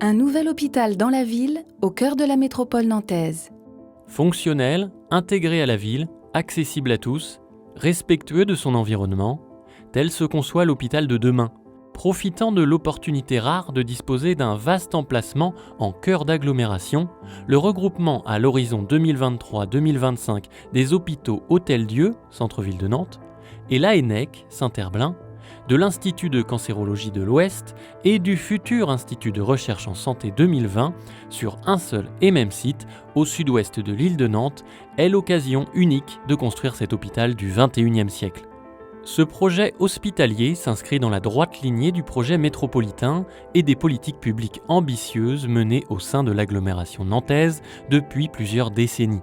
Un nouvel hôpital dans la ville, au cœur de la métropole nantaise. Fonctionnel, intégré à la ville, accessible à tous, respectueux de son environnement, tel se conçoit l'hôpital de demain, profitant de l'opportunité rare de disposer d'un vaste emplacement en cœur d'agglomération, le regroupement à l'horizon 2023-2025 des hôpitaux Hôtel-Dieu, centre-ville de Nantes, et l'AENEC, Saint-Herblain, de l'Institut de cancérologie de l'Ouest et du futur Institut de recherche en santé 2020 sur un seul et même site au sud-ouest de l'île de Nantes est l'occasion unique de construire cet hôpital du XXIe siècle. Ce projet hospitalier s'inscrit dans la droite lignée du projet métropolitain et des politiques publiques ambitieuses menées au sein de l'agglomération nantaise depuis plusieurs décennies.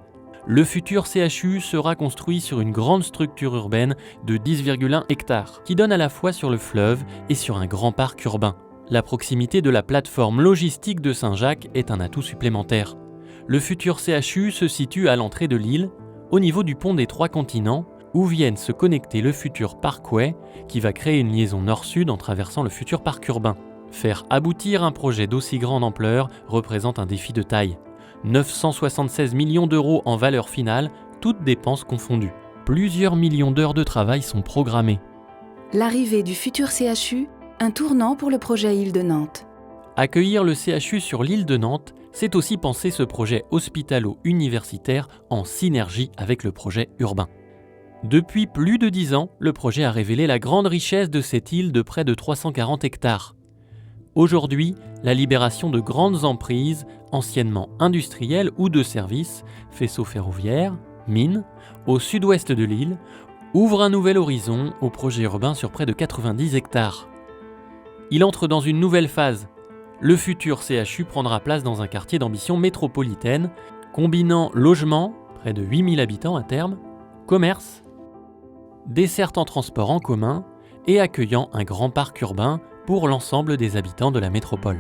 Le futur CHU sera construit sur une grande structure urbaine de 10,1 hectares, qui donne à la fois sur le fleuve et sur un grand parc urbain. La proximité de la plateforme logistique de Saint-Jacques est un atout supplémentaire. Le futur CHU se situe à l'entrée de l'île, au niveau du pont des Trois Continents, où viennent se connecter le futur Parkway, qui va créer une liaison nord-sud en traversant le futur parc urbain. Faire aboutir un projet d'aussi grande ampleur représente un défi de taille. 976 millions d'euros en valeur finale, toutes dépenses confondues. Plusieurs millions d'heures de travail sont programmées. L'arrivée du futur CHU, un tournant pour le projet Île de Nantes. Accueillir le CHU sur l'île de Nantes, c'est aussi penser ce projet hospitalo-universitaire en synergie avec le projet urbain. Depuis plus de 10 ans, le projet a révélé la grande richesse de cette île de près de 340 hectares. Aujourd'hui, la libération de grandes emprises, anciennement industrielles ou de services, faisceaux ferroviaires, mines, au sud-ouest de l'île, ouvre un nouvel horizon au projet urbain sur près de 90 hectares. Il entre dans une nouvelle phase. Le futur CHU prendra place dans un quartier d'ambition métropolitaine, combinant logement, près de 8000 habitants à terme, commerce, desserte en transport en commun et accueillant un grand parc urbain pour l'ensemble des habitants de la métropole.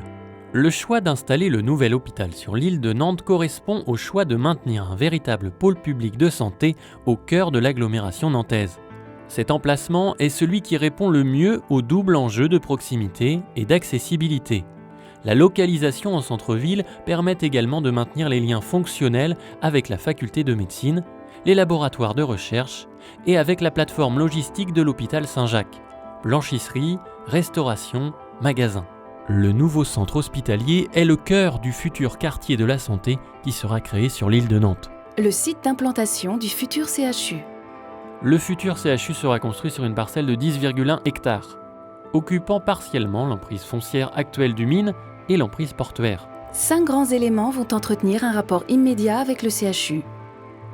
Le choix d'installer le nouvel hôpital sur l'île de Nantes correspond au choix de maintenir un véritable pôle public de santé au cœur de l'agglomération nantaise. Cet emplacement est celui qui répond le mieux au double enjeu de proximité et d'accessibilité. La localisation en centre-ville permet également de maintenir les liens fonctionnels avec la faculté de médecine, les laboratoires de recherche et avec la plateforme logistique de l'hôpital Saint-Jacques. Blanchisserie, restauration, magasins. Le nouveau centre hospitalier est le cœur du futur quartier de la santé qui sera créé sur l'île de Nantes. Le site d'implantation du futur CHU. Le futur CHU sera construit sur une parcelle de 10,1 hectares, occupant partiellement l'emprise foncière actuelle du mine et l'emprise portuaire. 5 grands éléments vont entretenir un rapport immédiat avec le CHU.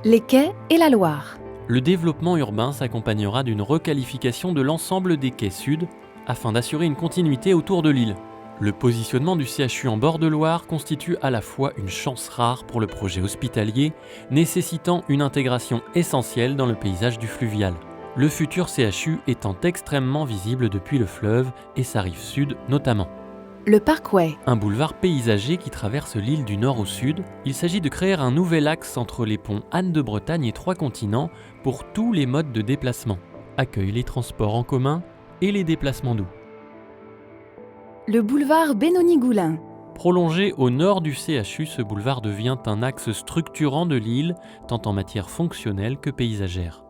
Les quais et la Loire. Le développement urbain s'accompagnera d'une requalification de l'ensemble des quais sud afin d'assurer une continuité autour de l'île. Le positionnement du CHU en bord de Loire constitue à la fois une chance rare pour le projet hospitalier, nécessitant une intégration essentielle dans le paysage du fluvial. Le futur CHU étant extrêmement visible depuis le fleuve et sa rive sud notamment. Le Parkway. Un boulevard paysager qui traverse l'île du nord au sud. Il s'agit de créer un nouvel axe entre les ponts Anne de Bretagne et Trois Continents pour tous les modes de déplacement. Accueille les transports en commun et les déplacements doux. Le boulevard Benoni-Goulin. Prolongé au nord du CHU, ce boulevard devient un axe structurant de l'île, tant en matière fonctionnelle que paysagère.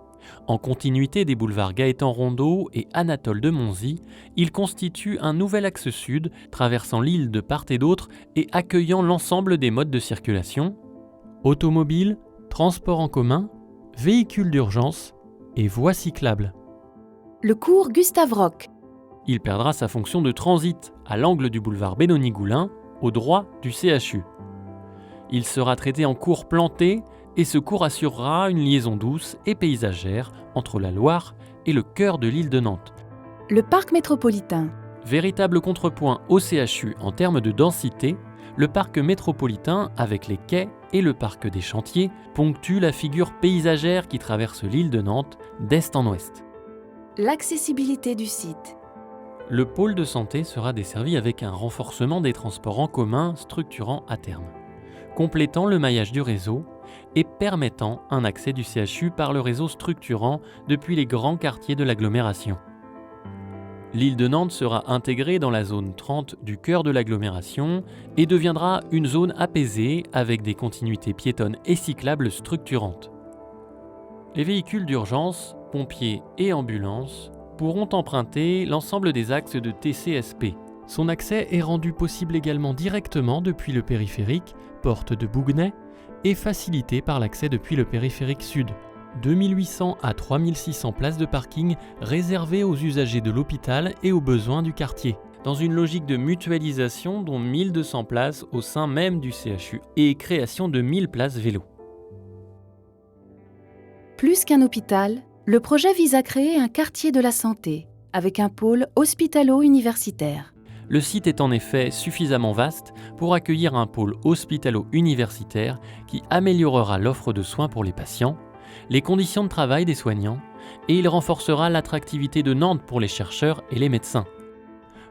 En continuité des boulevards Gaëtan-Rondeau et Anatole de Monzy, il constitue un nouvel axe sud, traversant l'île de part et d'autre et accueillant l'ensemble des modes de circulation, automobiles, transports en commun, véhicules d'urgence et voies cyclables. Le cours Gustave-Roch. Il perdra sa fonction de transit à l'angle du boulevard Benoni-Goulin, au droit du CHU. Il sera traité en cours planté et ce cours assurera une liaison douce et paysagère entre la Loire et le cœur de l'île de Nantes. Le parc métropolitain. Véritable contrepoint au CHU en termes de densité, le parc métropolitain, avec les quais et le parc des chantiers, ponctue la figure paysagère qui traverse l'île de Nantes d'est en ouest. L'accessibilité du site. Le pôle de santé sera desservi avec un renforcement des transports en commun structurant à terme, complétant le maillage du réseau et permettant un accès du CHU par le réseau structurant depuis les grands quartiers de l'agglomération. L'île de Nantes sera intégrée dans la zone 30 du cœur de l'agglomération et deviendra une zone apaisée avec des continuités piétonnes et cyclables structurantes. Les véhicules d'urgence, pompiers et ambulances pourront emprunter l'ensemble des axes de TCSP. Son accès est rendu possible également directement depuis le périphérique, porte de Bouguenais, et facilité par l'accès depuis le périphérique sud. 2800 à 3600 places de parking réservées aux usagers de l'hôpital et aux besoins du quartier, dans une logique de mutualisation dont 1200 places au sein même du CHU et création de 1000 places vélo. Plus qu'un hôpital, le projet vise à créer un quartier de la santé, avec un pôle hospitalo-universitaire. Le site est en effet suffisamment vaste pour accueillir un pôle hospitalo-universitaire qui améliorera l'offre de soins pour les patients, les conditions de travail des soignants, et il renforcera l'attractivité de Nantes pour les chercheurs et les médecins.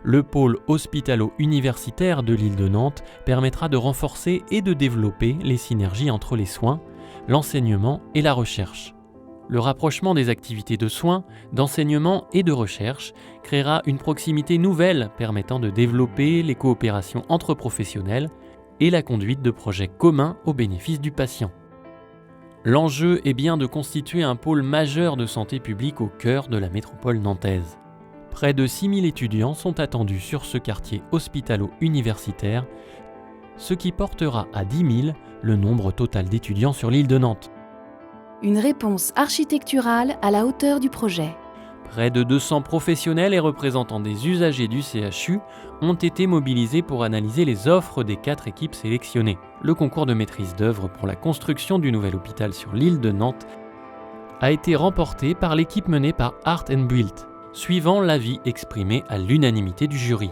Le pôle hospitalo-universitaire de l'île de Nantes permettra de renforcer et de développer les synergies entre les soins, l'enseignement et la recherche. Le rapprochement des activités de soins, d'enseignement et de recherche créera une proximité nouvelle permettant de développer les coopérations entre professionnels et la conduite de projets communs au bénéfice du patient. L'enjeu est bien de constituer un pôle majeur de santé publique au cœur de la métropole nantaise. Près de 6000 étudiants sont attendus sur ce quartier hospitalo-universitaire, ce qui portera à 10 000 le nombre total d'étudiants sur l'île de Nantes. Une réponse architecturale à la hauteur du projet. Près de 200 professionnels et représentants des usagers du CHU ont été mobilisés pour analyser les offres des 4 équipes sélectionnées. Le concours de maîtrise d'œuvre pour la construction du nouvel hôpital sur l'île de Nantes a été remporté par l'équipe menée par Art & Built, suivant l'avis exprimé à l'unanimité du jury.